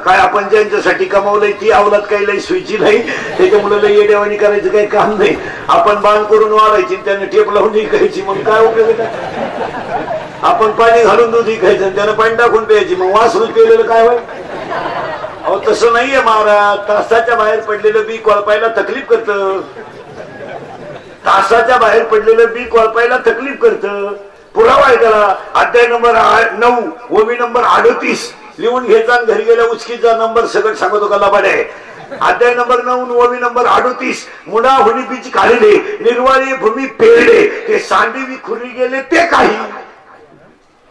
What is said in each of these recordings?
काय आपण ज्यांच्यासाठी कमावलंय ती अवलाद काही लई सुईची नाही, त्याच्यामुळे लई येडेवाणी करायचं काही काम नाही. आपण बांध करून वाढायची त्याने टेप लावून विकायची, मग काय उपयोग आहे? आपण पाणी घालून दूध विकायचं त्यानं पाणी टाकून प्यायची, मग वासरूच केलेलं काय होय? अहो तसं नाहीये महाराज. तासाच्या बाहेर पडलेलं बी कोळपायला तकलीफ करतं. तासाच्या बाहेर पडलेलं बी कोळपायला तकलीफ करतं. पुरावा आहे त्याला. अध्याय नंबर 9 ओवी नंबर 38 लिहून घ्यायचा आणि घरी गेल्या उचकीचा नंबर सगळं सांगतो का लबाड आहे. अध्याय नंबर 9 ओवी नंबर 38 मुडा हुनी बीच काढले निर्वाळी भूमी पेरले ते सांडी विखुरी गेले ते काही.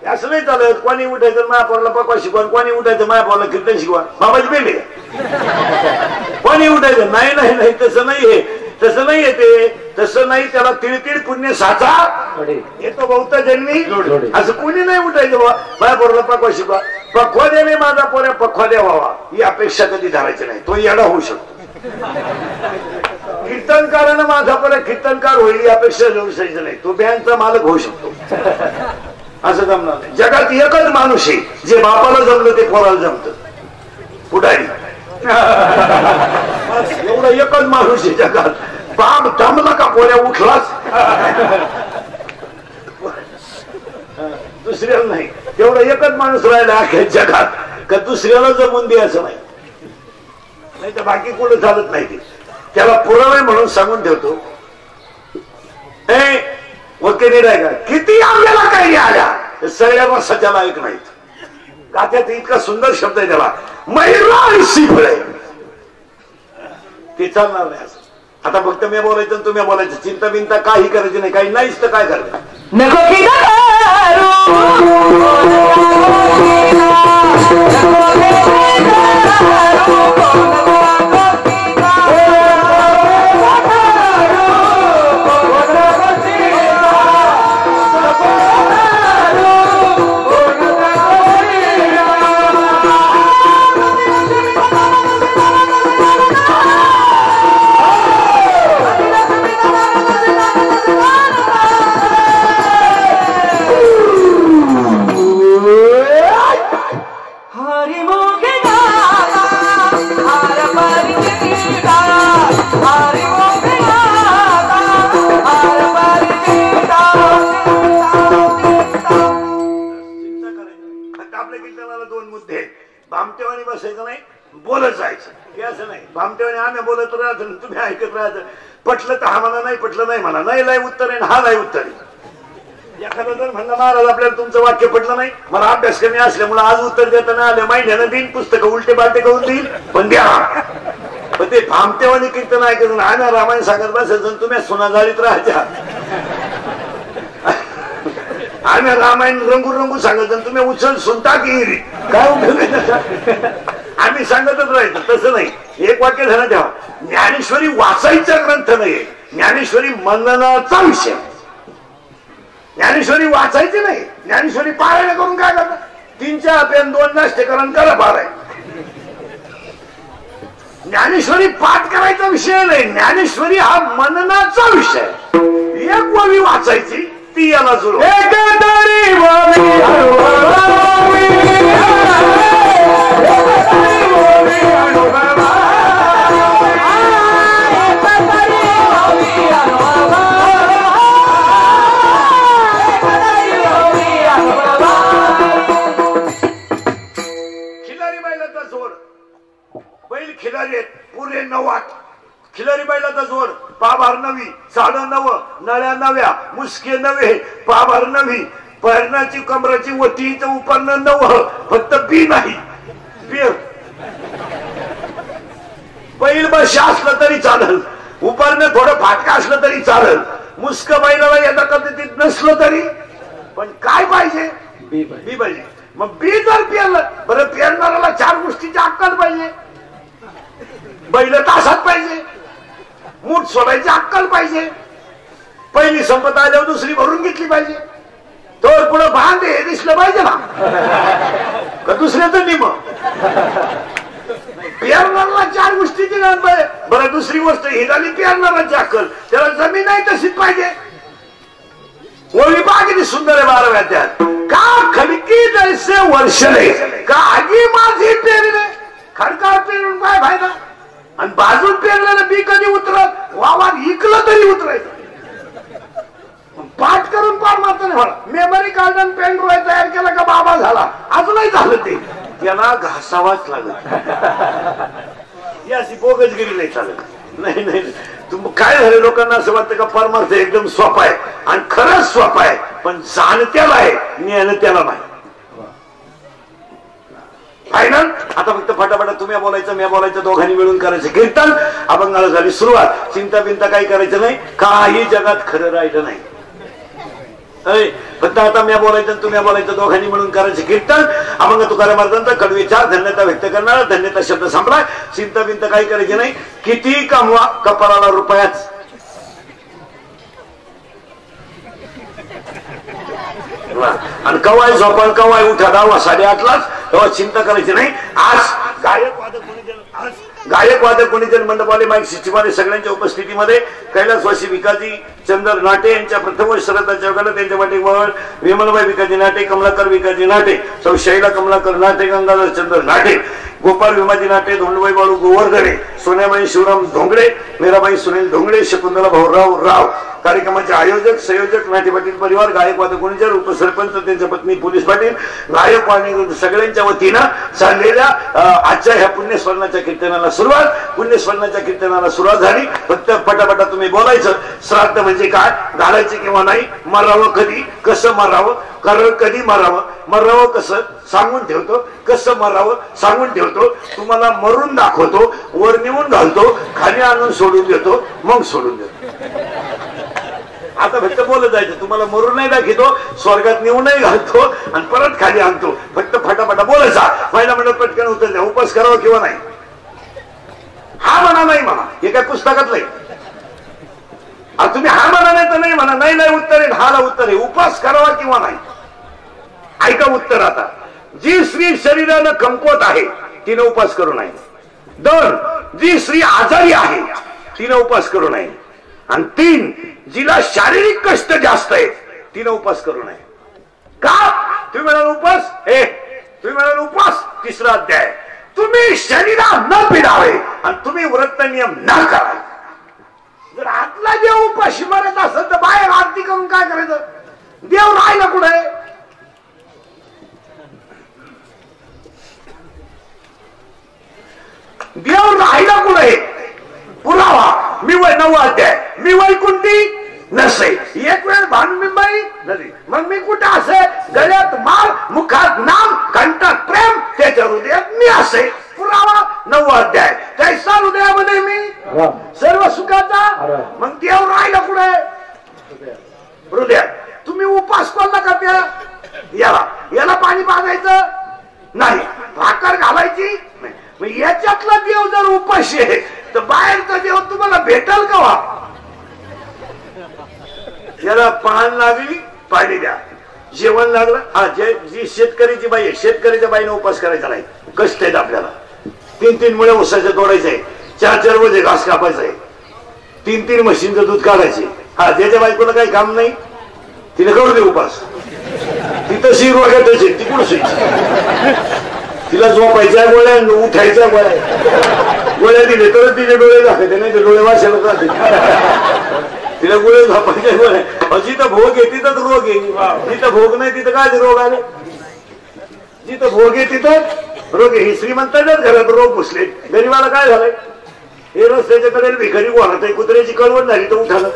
असं नाही चालत. कोणी उठायचं मायापोरला पक्वा शिकवा, कोणी उठायचं मायापोरला कीर्तन शिकवा. बाबाजी पेले कोणी उठायचं नाही नाही नाही तसं नाहीये, तसं नाहीये ते, तसं नाही. त्याला तिळतिळ पुण्य साचा येतो बहुता जन्मी. असं कोणी नाही उठायचं बाबा मायापोरला पक्वा शिकवा. पक्वा देणे माझा पोऱ्या पक्वा द्यावा ही अपेक्षा कधी धरायची नाही. तो येडा होऊ शकतो. कीर्तनकारानं माझा पोऱ्या कीर्तनकार होईल ही अपेक्षा धरायची नाही. तो बँकचा मालक होऊ शकतो. असं जमणार नाही. जगात एकच माणूस आहे जे बापाला जमलं ते पोराला जमत. पुढारी एवढा एकच माणूस आहे जगात. बाप जमला का पोऱ्या उठलाच. दुसऱ्याला नाही. तेवढा एकच माणूस राहिला अख्या जगात का दुसऱ्याला जमून द्यायचं नाही. नाही तर बाकी कुठं चालत नाही. ते त्याला पुरावे म्हणून सांगून ठेवतो. वकील नाही का किती आपल्याला काही आल्या सगळ्या रसाच्या लायक नाहीत. गात्यात इतका सुंदर शब्द आहे त्याला महिला शिफळे ते चालणार नाही. असं आता फक्त मी बोलायचं तुम्ही बोलायचं. चिंता बिंता काही करायची नाही. काही नाहीच तर काय करायचं. भामटेवाणी बसायचं नाही, बोलत जायचं. हे असं नाही भामटेवाणी आम्ही बोलत राहायचं तुम्ही ऐकत राहायचं. पटलं तर हा म्हणा, नाही पटलं नाही म्हणा. नाही लाई उत्तर आहे हा लाई उत्तर आहे. एखादा जर म्हणलं महाराज आपल्याला तुमचं वाक्य पटलं नाही, मला अभ्यास कमी असल्यामुळे आज उत्तर देताना आलं महिन्यानं देईन पुस्तकं उलटे बालटे करून देईल पण द्या. पण ते भामटेवाणी कीर्तन ऐकायचं आम्ही रामायण सांगत बसायचं तुम्ही सुना जाळीत राहायच्या. आम्ही रामायण रंगू रंगू सांगत तुम्ही उचल सुनता की काय उपयोग. आम्ही सांगतच राहायचं. तसं नाही. एक वाक्य झालं तेव्हा ज्ञानेश्वरी वाचायचा ग्रंथ नाहीये. ज्ञानेश्वरी मननाचा विषय. ज्ञानेश्वरी वाचायची नाही. ज्ञानेश्वरी पारायण करून काय करतात 3-4 अभ्यान 2 नाष्टकरण करा पारायण. ज्ञानेश्वरी पाठ करायचा विषय नाही. ज्ञानेश्वरी हा मननाचा विषय. एक ववी वाचायची ती याला सुरू. खिलारी बैलाचा जोड. बैल खिलारी आहेत पुरे 9 खिलारी बैलाचा जोड. पाभार नवी, साडं नव, नळ्या नव्या, मुसके नवे, पाभार नवी, पैरणाची कमराची वटी उपरणं नव. फक्त बी नाही. बैल बशी असलं तरी चालल, उपरणं थोडं फाटका असलं तरी चालल, मुसक बैलाला यदा पद्धतीत नसलं तरी पण काय पाहिजे बी पाहिजे. मग बी जर पेरलं बरं पेरणाऱ्याला 4 गोष्टीची अक्कल पाहिजे. बैल तासात पाहिजे, मूठ सोडायची अक्कल पाहिजे, पहिली संपत आल्यावर दुसरी भरून घेतली पाहिजे, तर पुढे भांड हे दिसलं पाहिजे ना का दुसऱ्याचं निम. पेरणाऱ्याला 4 गोष्टीची गरज पाहिजे. बरं दुसरी गोष्ट ही झाली पेरणाऱ्याची अक्कल. त्याला जमीन आहे तशीच पाहिजे. ओळी पहा किती सुंदर आहे 12व्या त्यात. का खडकी जैसे वर्षले का आगी माझी पेरले. खडकाळ पेरून काय फायदा? आणि बाजून पेरलेलं बी कधी उतरत? वावर इकलं तरी उतरायचं. पाठ करून पार मारतो नाही मला. मेमरी कार्ड आणि पेन ड्राईव्ह तयार केला का बाबा झाला. अजूनही झालं ते. त्याला घासावाच लागत. ही अशी बोगसगिरी नाही चालत. नाही नाही तुम काय झालं लोकांना असं वाटतं का परमार्थ एकदम सोपा आहे आणि खरंच सोपा आहे, पण जाणत्याला आहे, ज्ञानत्याला नाही. फायनल. आता फक्त फटाफट तुम्ही बोलायचं मी बोलायचं, दोघांनी मिळून करायचं कीर्तन. अभंगाला झाली सुरुवात. चिंता बिंता काही करायचं नाही. काही जगात खरं राहिलं नाही. फक्त आता मी बोलायचं तुम्ही बोलायचं, दोघांनी मिळून करायचं कीर्तन. अभंग तुकाराम महाराजांचा कडवीचार धन्यता व्यक्त करणारा धन्यता शब्द संपलाय. चिंता बिंता काही करायची नाही. किती कमवा कपाळाला रुपयाच. आणि कवाय झोपा कवाय उठा 10:30लाच. तेव्हा चिंता करायची नाही. आज गायक वादक कोणीजन मंडपाले माईक सिस्टीमवाले सगळ्यांच्या उपस्थितीमध्ये कैलासवासी विकाजी चंद्र नाटे यांच्या प्रथम श्रद्धाच्या योगाला त्यांच्या पाठीवर विमलबाई विकाजी नाटे, कमलाकर विकाजी नाटे, सौ शैला कमलाकर नाटे, गंगाधर चंद्र नाटे, गोपाल विमाजी नाटे, धोंडबाई बाळू गोवर्धने, सोन्याबाई शिवराम धोंगडे, मीराबाई सुनील धोंगडे, शकुंतला भाऊराव राव. कार्यक्रमाचे आयोजक संयोजक नाटे पाटील परिवार, गायक वादक गुणीजर, उपसरपंच त्यांच्या पत्नी पोलीस पाटील, गायक वाणी सगळ्यांच्या वतीनं चाललेल्या आजच्या ह्या पुण्यस्मरणाच्या कीर्तनाला सुरुवात. पुण्यस्मरणाच्या कीर्तनाला सुरुवात झाली. फक्त पटापटा तुम्ही बोलायचं. श्राद्ध म्हणजे काय? घालायचे किंवा नाही, मरावं कधी, कसं मरावं, कारण कधी मरावं, मरावं कसं सांगून ठेवतो, कसं मरावं सांगून ठेवतो, तुम्हाला मरून दाखवतो, वर नेऊन घालतो, खाली आणून सोडून देतो, मग सोडून देतो. आता फक्त बोलत जायचं. तुम्हाला मरून नाही दाखवतो, स्वर्गात नेऊनही घालतो आणि परत खाली आणतो. फक्त फटाफटा बोलायचा. पहिला म्हणत पटकन उत्तर द्या. उपास करावा किंवा नाही? हा म्हणा नाही म्हणा. हे काय पुस्तकात नाही. तुम्ही हा म्हणा नाही तर नाही म्हणा. नाही नाही उत्तर आहे, हाला उत्तर आहे. उपास करावा किंवा नाही? ऐका उत्तर आता. जी स्त्री शरीरानं कमकुवत आहे तिने उपास करू नये. 2. जी स्त्री आजारी आहे तिने उपास करू नये. आणि 3. जिला शारीरिक कष्ट जास्त आहे तिने उपास करू नये. का? तुम्ही म्हणाल उपास, तुम्ही म्हणाल उपास 3रा अध्याय. तुम्ही शरीरा न पिडावे आणि तुम्ही व्रत नियम न करावे. जर आतला देव उपाशी मरत असेल तर बाहेर आरती करून काय करायचं? देव राहिला कुठे? देव राहिला कुठे? पुरावा. मी 9वा अध्याय. मी वैकुंठी नसे. एक वेळ भानुबिंबाई नदी. मग मी कुठे असे? गळ्यात माळ, मुखात नाम, कंठात प्रेम, त्याच्या हृदयात मी असे. पुरावा 9वा अध्याय. कैसा हृदयामध्ये मी सर्व सुखाचा. मग देव राहिला कुठे? हृदयात. तुम्ही उपास कोणला करता? याला पाणी पाजायचं नाही, भाकर घालायची नाही. मग याच्यातला देव जर उपाशी आहे तर बाहेरचा देव तुम्हाला भेटल का? याला पान लागली पाणी द्या, जेवण लागलं. हा जी शेतकरीची बाई आहे, शेतकरीच्या बाईने उपास करायचा नाही. कष्ट आहेत आपल्याला. 3 मुळे उसाचे तोडायचे आहे, 4 वजे घास कापायचं आहे, 3 म्हशींचं दूध काढायचे. हा ज्याच्या बायकोला काही काम नाही तिने करू दे उपास. तिथं शिर वागायचं, ती कुठं शिक. तिला झोपायच्या गोळ्या, उठायच्या गोळ्या दिले तरच तिचे डोळे दाखवते, नाही ते डोळे वाशाला जाते. तिला गोळे झोपायच्या गोळ्या. जिथं भोग आहे तिथंच रोग आहे. जिथं भोग नाही तिथं काय रोग आले? जिथं भोग आहे तिथं रोग आहे. श्रीमंताच्याच घरात रोग घुसले. गरीबाला काय झालंय? हे रस्त्याच्या कडेला भिकारी वाहत आहे. कुत्र्याची कळवण झाली तर उठालं.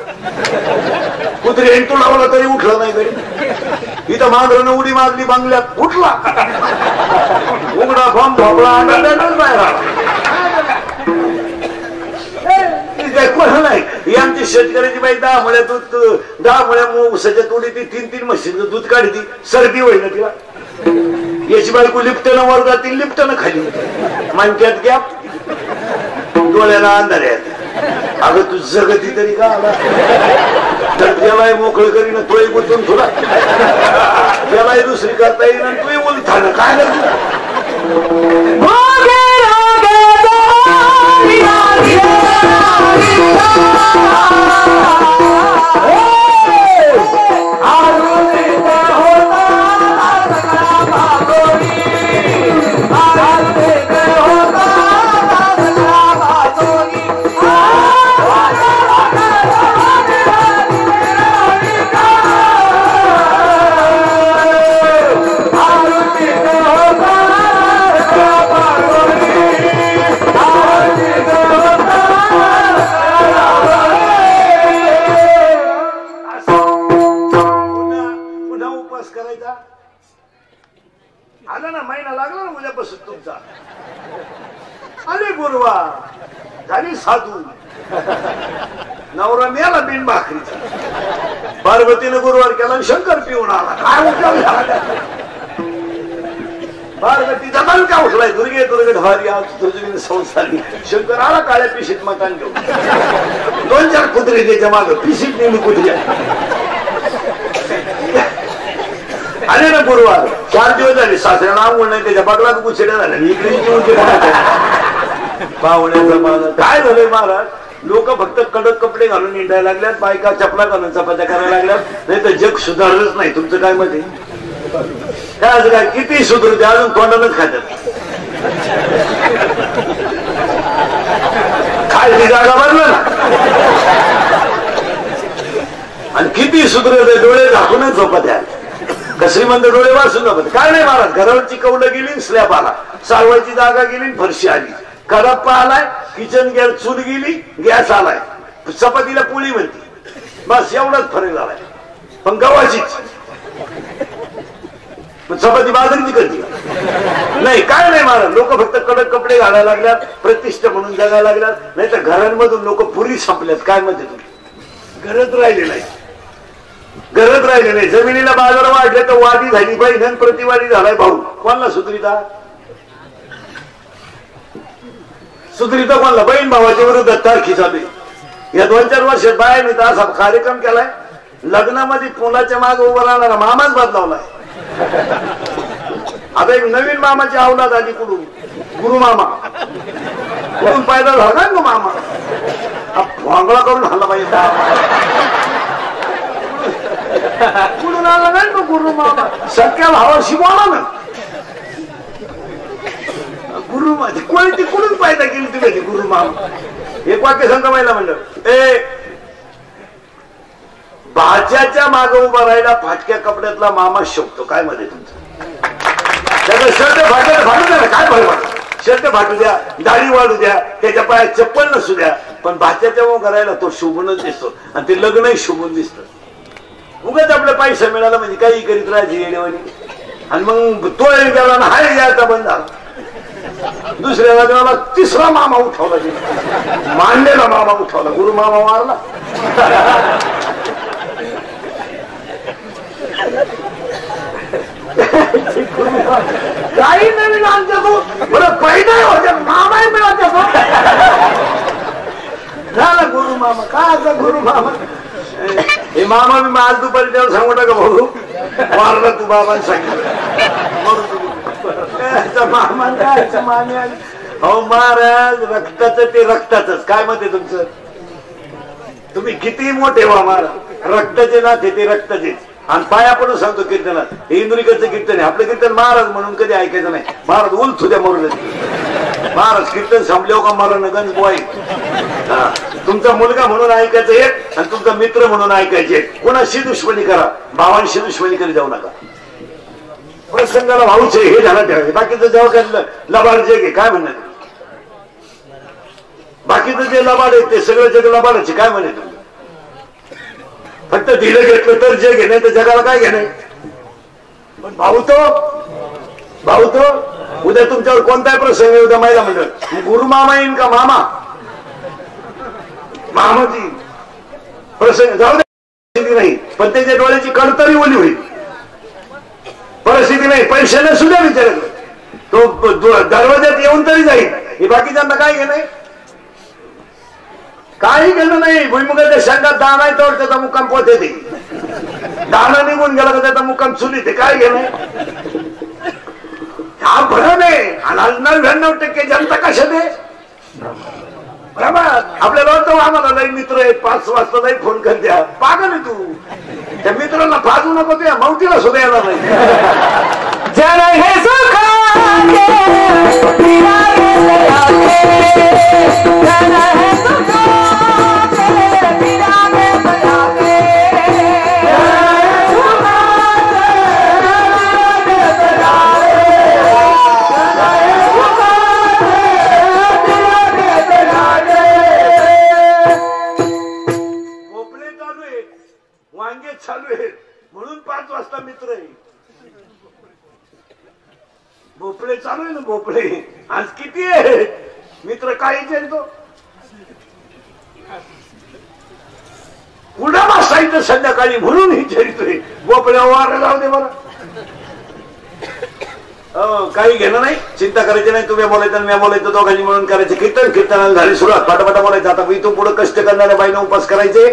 कुत्रे तू लावला तरी उठलं नाही घरी. इथं मांजरानं उडी मारली बांगल्यात, उठला. उघडा फॉर्म भोपळा आनंदानच बाहेर आला. नाही. आमची शेतकऱ्याची बाई 10 मुळ्या दूध, 10 मुळ्या उसाच्या तोडी ती 3 म्हशींचं दूध काढती. सर्दी होईल ना तिला. याची बायको लिफ्टनं वर जातील, लिफ्टनं खाली. मानक्यात गॅप, डोळ्याला अंधाऱ्यात. अगं तू जगती तरी का आला? तर त्यालाही मोकळं करीन, तोही गुंतून थोडा. त्यालाही दुसरी करता येईल आणि तोही उलथानं काय होता उद्या आला ना, महिना लागला ना उद्यापासून तुमचा. आले गुरुवार, झाली साधू. नवरा मेला बिन भाकरीचा. पार्वतीने गुरुवार केला, शंकर पिऊन आला. काय उपयोग झाला? पार्वतीचा मन का उठलाय, दुर्गे दुर्गे ढवारी आज तुझी संसारी. शंकर आला काळ्या पिशीत मकान घेऊन. 2-4 कुत्रे त्याच्या माग पिशीत नेहमी कुत्रे आले ना गुरुवार. 4 दिवस झाले सासऱ्याला आंघोळ नाही, त्याच्या बगलात गुचड्या झाल्या. इकडे पाहुण्याचा माझा काय झालंय महाराज, लोक फक्त कडक कपडे घालून निंडायला लागल्यात, बायका चपला घालून चपात्या करायला लागल्यात. नाही तर जग सुधारलंच नाही. तुमचं काय मत आहे? काय असं काय किती सुधरू द्या, अजून तोंडानच खात्यात. खायची जागा बदला ना. आणि किती सुधरू दे, डोळे झाकूनच झोपा द्या. कसरी म्हणतो डोळे वाचून झोपत. काय नाही महाराज, घरावरची कौलं गेली, स्लॅब आला. सारवायची जागा गेली, फरशी आली. कडप्पा आलाय, किचन गॅस चूल गेली, गॅस आलाय. चपातीला पोळी म्हणती. बस एवढाच फरक झालाय. पण गव्हाचीच चपाती बाजरीची करते नाही. काय नाही महाराज, लोक फक्त कडक कपडे घालायला लागल्यात, प्रतिष्ठा म्हणून जगायला लागल्यात. नाही तर घरांमधून लोक पुरी संपल्यात. काय म्हणते तुम्ही? गरज राहिली नाही, गरज राहिली नाही. जमिनीला बाजार वाढले तर वादी झाली बहीण, प्रतिवादी झालाय भाऊ. कोणाला सुधरिता? सुधरिता कोणाला? बहीण भावाच्या विरोधात तारखी चालू. या 2-4 वर्षात बायाने तर असा कार्यक्रम केलाय, लग्नामध्ये फुलाच्या मागे उभा राहणारा मामाच बदलावलाय. आता एक नवीन मामाची अवलाद आली. कुठून? गुरु मामा. कुठून पैदा झाला ना मामा? भोंगळा करून हल्ला पाहिजे. कुठून आला नाही ना गुरु मामा? सख्या भावाशी बोला ना. गुरु माझी कोणती कुठून पैदा केली तुम्ही गुरु मामा? एक वाक्य सांगा महिला म्हणलं, ए भाच्याच्या मागे उभा राहिला फाटक्या कपड्यातला मामा शोभतो. काय मध्ये तुमचं? त्याचा शर्ट फाटायला फाटू द्या ना, काय फरक पडतो? शर्ट फाटू द्या, दाढी वाढू द्या, त्याच्या पायात चप्पल नसू द्या, पण भाच्याच्या उभा राहिला तो शोभूनच दिसतो. आणि ते लग्नही शोभून दिसतं. उगाच आपला पैसा मिळाला म्हणजे काही करीत राहायची येण्यावानी. आणि मग तो गेला ना, हाय यायचा बंद झाला. दुसऱ्या लग्नाला 3रा मामा उठवला, मांडलेला मामा उठवला, गुरु मामा मारला. काही नवीन आमच्या तो बरं पैदा होत्या मामाही मिळाच्या झाला गुरु मामा. काय आता गुरु मामा? हे मामा मी आज दुपारी त्याला सांगू टाका, भाऊ मारला तू बाबांनी सांगितलं. मामा काय मामी आली. हो महाराज, रक्ताचं ते रक्ताच. काय मत आहे तुमचं? तुम्ही किती मोठे व्हा महाराज, रक्ताचे नाते ते रक्ताचेच. आणि पाया पडून सांगतो कीर्तनात, हे इंद्रिकाचं कीर्तन आहे. आपलं कीर्तन महाराज म्हणून कधी ऐकायचं नाही. महाराज उलथ उद्या मरून महाराज कीर्तन संपल्यावर का मरण गंज बोय. तुमचा मुलगा म्हणून ऐकायचं एक, आणि तुमचा मित्र म्हणून ऐकायचे एक. कोणाशी दुश्मनी करा, भावांशी दुश्मनी करी जाऊ नका. प्रसंगाला भाऊचे हे झालं ठेवायचे. बाकीचं जेव्हा काय लबाड जग आहे, काय म्हणणार? बाकीचं जे लबाड आहे ते सगळं जग लबाडाचे. काय म्हणे तुम्ही? फक्त दिलं घेतलं तर जग घेणे, तर जगाला काय घेणे? पण भाऊ तो उद्या तुमच्यावर कोणताही प्रसंग आहे, उद्या महिला म्हणतात गुरु मामा येईन का? मामाची प्रसंग जाऊ दे नाही, पण त्याच्या डोळ्याची कणतरी ओली होईल. परिस्थिती नाही, पैशाने सुद्धा विचारलं तो दरवाज्यात येऊन तरी जाईल. हे बाकीच्यांना काय घेणं? काही घेणं नाही. भुईमुगाच्या शेंगात दाणा आहे तर त्याचा मुक्काम पोत येते. दाणा निघून गेला तर त्याचा मुक्काम चुलीत. काय घेणं? हा भ्रम आहे. आणि 99% जनता कशात आहे? आपल्याला वाटतं आम्हाला लई मित्र आहेत, 5 वाजता जाई फोन कर द्या. पागल आहे तू. त्या मित्रांना फाजू नको, त्या मौतीला सुद्धा येणार नाही. वांगे चालू आहेत म्हणून 5 वाजता मित्र आहे. भोपळे चालू आहे ना भोपळे आज किती आहे मित्र काय विचारतो पुढा बसायचं संध्याकाळी म्हणून विचारितोय भोपळ्या वारा जाऊ दे मला काही घेणं नाही चिंता करायची नाही तुम्ही बोलायचं मी बोलायचं दोघांनी म्हणून करायचे कीर्तनाला झाली सुरुवात पाटापाटा बोलायचं आता इथून पुढे कष्ट करणाऱ्या बाईनं उपास करायचे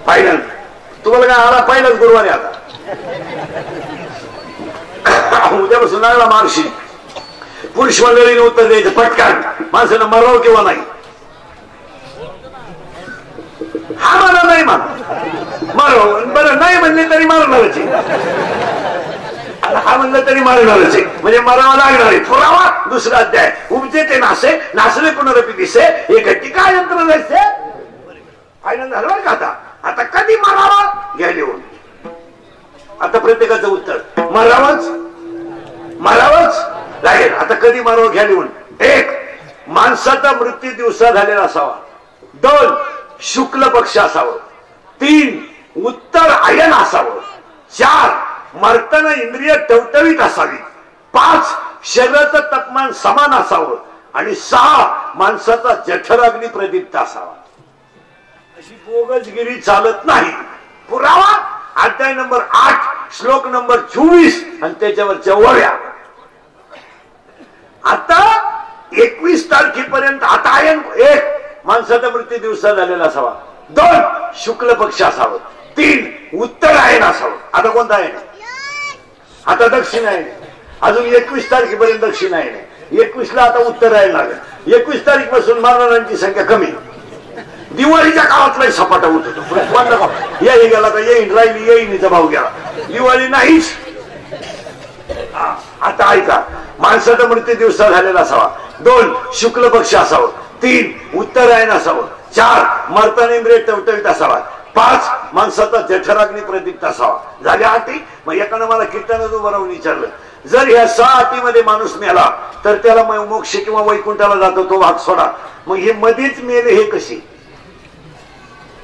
फायनल तुम्हाला काय आला पहिलाच गुरुवारी आता उद्यापासून लागला मार्गशी पुरुष मंडळीने उत्तर द्यायचं पटकन माणसानं मराव किंवा नाही हा मला नाही मारो बरं नाही म्हणले तरी मारणारच हा म्हणलं तरी मारणारच आहे म्हणजे मरावा लागणार आहे पुरावा दुसरा अध्याय उपजे ते नासे नासले पुनरपी दिसे हे घट्टी काय यंत्र जायचे फायनल झालं बरं का आता कधी मारावा घ्या लिहून आता प्रत्येकाचं उत्तर मारावंच लागेल आता कधी मारावं घ्या लिहून 1 माणसाचा मृत्यू दिवसा झालेला असावा 2 शुक्ल पक्ष असावं 3 उत्तर आयन असावं 4 मरताना इंद्रिय टवटवीत असावी 5 शरीराचं तापमान समान असावं आणि 6 माणसाचा जठराग्नी प्रदीप्त असावा अशी बोगसगिरी चालत नाही पुरावा अध्याय नंबर 8 श्लोक नंबर 24 आणि त्याच्यावरच्या ओव्या आता 21 तारखेपर्यंत आता आयन 1 माणसाचा मृत्यू दिवसा झालेला असावा 2 शुक्ल पक्ष असावं 3 उत्तर आयन असावं आता कोणता आहे आता दक्षिण आहे अजून 21 तारखेपर्यंत दक्षिण आहे 21 ला आता उत्तर आहे लागेल 21 तारीख पासून मारणाऱ्यांची संख्या कमी दिवाळीच्या काळातलाही सपाटा होत होतो येई गेला का येईन राहिली येईनीचा भाव गेला दिवाळी नाहीच आता ऐका माणसाचा मृत्यू दिवसा झालेला असावा 2 शुक्ल पक्ष असावं 3 उत्तरायण असावं 4 मरताना इंद्रिय टवटवीत असावा 5 माणसाचा जठराग्नी प्रदीप्त असावा झाल्या अटी मग एकानं मला कीर्तनात उभं राहून विचारलं जर ह्या 6 अटीमध्ये माणूस मेला तर त्याला मोक्ष किंवा वैकुंठाला जातो तो भाग सोडा मग हे मध्येच मेले हे कशी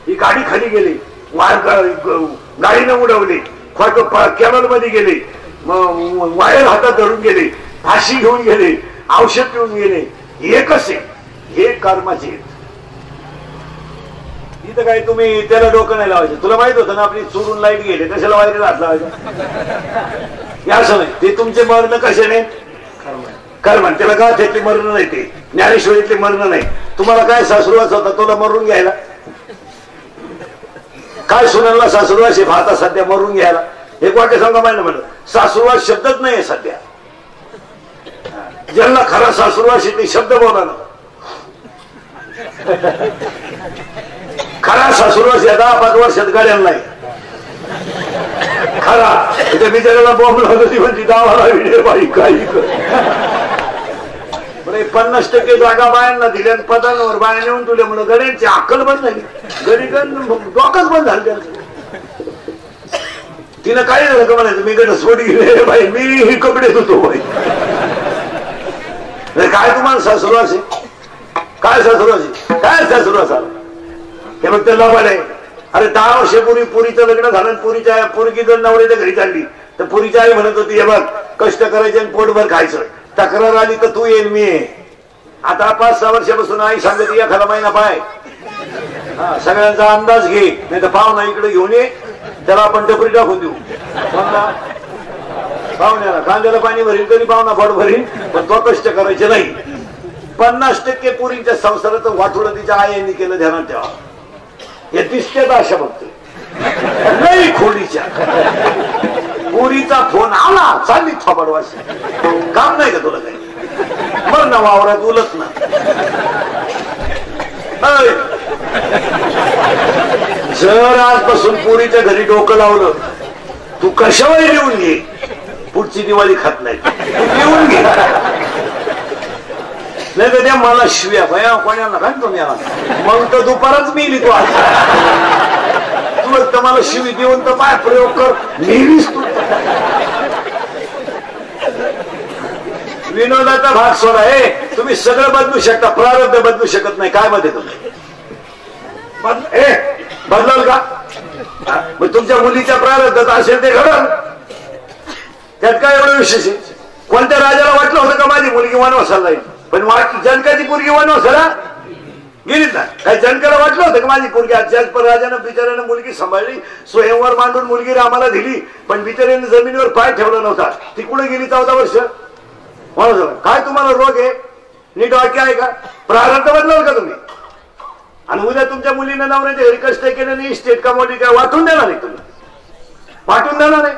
ही गाडी खाली गेली गाडीनं उडवली कॅनल मध्ये गेले वायर हातात धरून गेले फाशी घेऊन गेले औषध घेऊन गेले हे कसे हे कर्माचे इथं काय तुम्ही त्याला डोकं नाही लावायचं तुला माहित होतं ना आपली चोरून लाईट गेले कशाला वायरीला हात लावायचं असं नाही ते तुमचे मरण कशाने कर्म त्याला गावातली मरण नाही ते ज्ञानेश्वरीतले मरण नाही तुम्हाला काय सासुरवास होता तुला मरून घ्यायला काय सुनाला सासुरवास आहे आता सध्या मरून घ्यायला एक वाक्य सांगा माहिती म्हणलं सासुरवास शब्दच नाही सध्या ज्यांना खरा सासुरवास आहे ते शब्द बोला ना खरा सासुरवास या 10-5 वर्षात गाड्यांना नाही खरा इथे बिचाराला बॉम्ब लागली म्हणजे दावाला विडे बाई काही 50% जागा बायांना दिल्या पदांवर बाया नेऊन तुले म्हणून गड्यांची अक्कल बंद झाली गडी डोकंच बंद झालं त्यांचं तिनं काय झालं का म्हणायचं मी घटस्फोट गेले बाई मी कपडे धुतो बाई काय तुम्हाला सासुरवास आहे काय सासुरवास आहे काय सासुरवास आला हे मग त्याला आहे अरे 10 वर्षापूर्वी पुरीचं लग्न झालं पुरीच्या पोरगी जर नवऱ्याच्या घरी चालली तर पुरीची आई म्हणत होती हे बघ कष्ट करायचे आणि पोटभर खायचं तक्रार आली तर तू येईल मी आता 5-6 वर्षापासून आई सांगते एखादा महिना पाय सगळ्यांचा अंदाज घे नाही तर पाहुणा इकडे घेऊन ये त्याला आपण टपरी टाकून देऊ पाहुण्याला कांद्याला पाणी भरील तरी पाहुणा पोट भरील पण तो कष्ट करायचे नाही 50% पुरीच्या संसाराचं वाटोळं तिच्या आईने केलं ध्यानात ठेवा हे दिसतेच अशा बघते नाही खोलीच्या पुरीचा फोन आला चालली थोबडवाशी काम नाही का तुला काही मर ना वावरात उलट ना जर आजपासून पुरीच्या घरी डोकं लावलं तू कशावर लिहून घे पुढची दिवाळी खात नाही तू लिहून घे नाही तर त्या मला शिव्या भया कोणाला घालतो मी मग तर दुपारच मी लिहितो आज तू मला शिवी देऊन तर पाय प्रयोग कर नेहमीच तू विनोदाचा भाग सोडा हे तुम्ही सगळं बदलू शकता प्रारब्ध बदलू शकत नाही काय मध्ये तुम्ही बदलाल का मग तुमच्या मुलीच्या प्रारब्धात असेल ते घडल त्यात काय एवढं विशेष कोणत्या राजाला वाटलं होतं का माझी मुलगी वनवासाला जाईल, पण जनकाची पोरगी वनवासाला गेलीच ना. काही जनकाला वाटलं होतं का माझी पोरगी अध्यात्म राजानं बिचाऱ्यानं मुलगी सांभाळली, स्वयंवर मांडून मुलगी रामाला दिली, पण बिचाऱ्याने जमिनीवर पाय ठेवला नव्हता, ती कुठे गेली 14 वर्ष वनवासाला. काय तुम्हाला रोग आहे, नीट वाक्य आहे का, प्रारंभ बदलाल का तुम्ही. आणि उद्या तुमच्या मुलीनं नवऱ्याच्या घरी कष्ट केले नाही, इस्टेट कमवली काय वाटून देणार नाही, तुम्ही वाटून देणार नाही.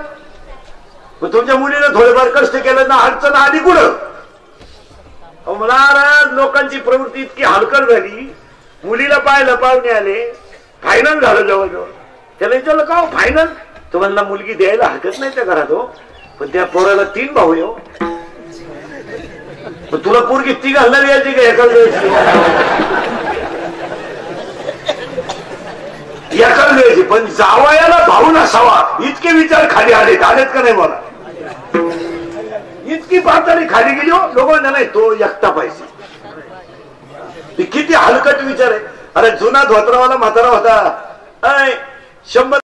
तुमच्या मुलीनं थोडेफार कष्ट केलं ना, अडचण आधी कुठं. महाराज लोकांची प्रवृत्ती इतकी हलकट झाली, मुलीला पाहिलं, पाहुणे आले, फायनल झालं जवळजवळ. त्याला विचारलं का फायनल, तुम्हाला मुलगी द्यायला हरकत नाही त्या घरात हो, पण त्या पोराला 3 भाऊ हो, तुला पोरगी ती घालणार यायची का एकाच द्यायची, एकाच द्यायची, पण जावयाला भाऊ नसावा इतके विचार खाली आलेत का नाही मला. इतकी पातळी खाली गेली हो लोकांना, नाही तो एकटा पाहिजे. किती हलकट विचार आहे. अरे जुना धोत्रावाला म्हातारा होता, 100